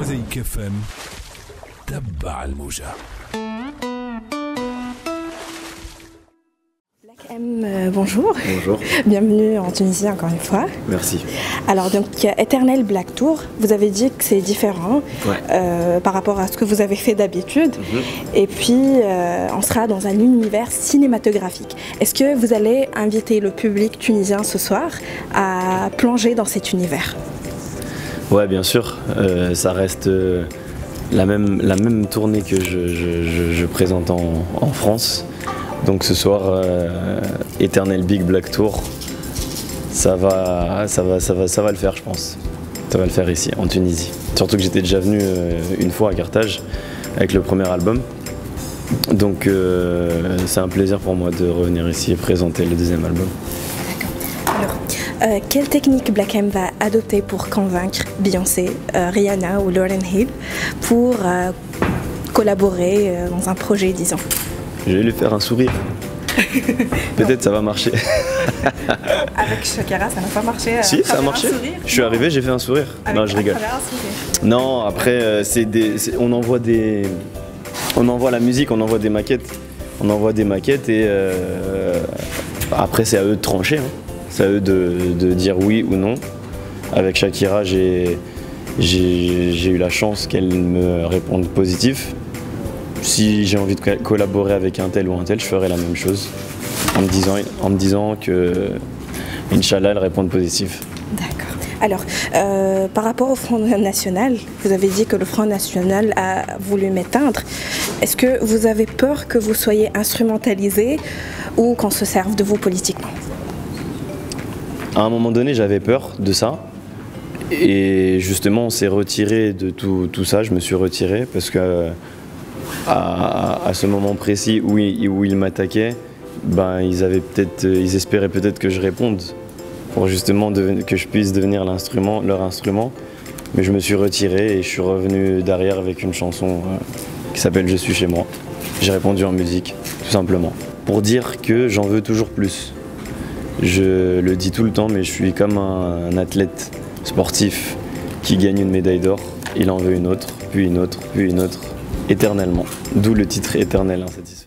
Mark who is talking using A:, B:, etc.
A: موزايك اف ام تبع الموجة.
B: Black M, bonjour.
C: Bonjour.
B: Bienvenue en Tunisie encore une fois.
C: Merci.
B: Alors donc Eternel Black Tour, vous avez dit que c'est différent par rapport à ce que vous avez fait d'habitude. Et puis on sera dans un univers cinématographique. Est-ce que vous allez inviter le public tunisien ce soir à plonger dans cet univers?
C: Ouais, bien sûr. Ça reste la même tournée que je présente en France. Donc ce soir, Eternel Big Black Tour, ça va le faire, je pense. Ça va le faire ici, en Tunisie. Surtout que j'étais déjà venu une fois à Carthage avec le premier album. Donc c'est un plaisir pour moi de revenir ici et présenter le deuxième album.
B: Alors, quelle technique Black M va adopter pour convaincre Beyoncé, Rihanna ou Lauryn Hill pour collaborer dans un projet, disons?
C: Je vais lui faire un sourire. Peut-être ça va marcher.
B: Avec Shakira, ça n'a pas marché.
C: Si, ça a marché. Je suis arrivé, j'ai fait un sourire. Non, je rigole. Non, après, on envoie la musique, on envoie des maquettes. On envoie des maquettes et après, c'est à eux de trancher. Hein. C'est à eux de dire oui ou non. Avec Shakira, j'ai eu la chance qu'elle me réponde positif. Si j'ai envie de collaborer avec un tel ou un tel, je ferai la même chose en me disant que, Inch'Allah, elle répond positif.
B: D'accord. Alors, par rapport au Front National, vous avez dit que le Front National a voulu m'éteindre. Est-ce que vous avez peur que vous soyez instrumentalisé ou qu'on se serve de vous politiquement?
C: À un moment donné, j'avais peur de ça. Et justement, on s'est retiré de tout ça. Je me suis retiré parce que à ce moment précis où ils m'attaquaient, ben, ils espéraient peut-être que je réponde pour justement que je puisse devenir leur instrument. Mais je me suis retiré et je suis revenu derrière avec une chanson qui s'appelle Je suis chez moi. J'ai répondu en musique, tout simplement. Pour dire que j'en veux toujours plus. Je le dis tout le temps, mais je suis comme un athlète sportif qui gagne une médaille d'or. Il en veut une autre, puis une autre, puis une autre. Éternellement, d'où le titre Éternel, insatisfait.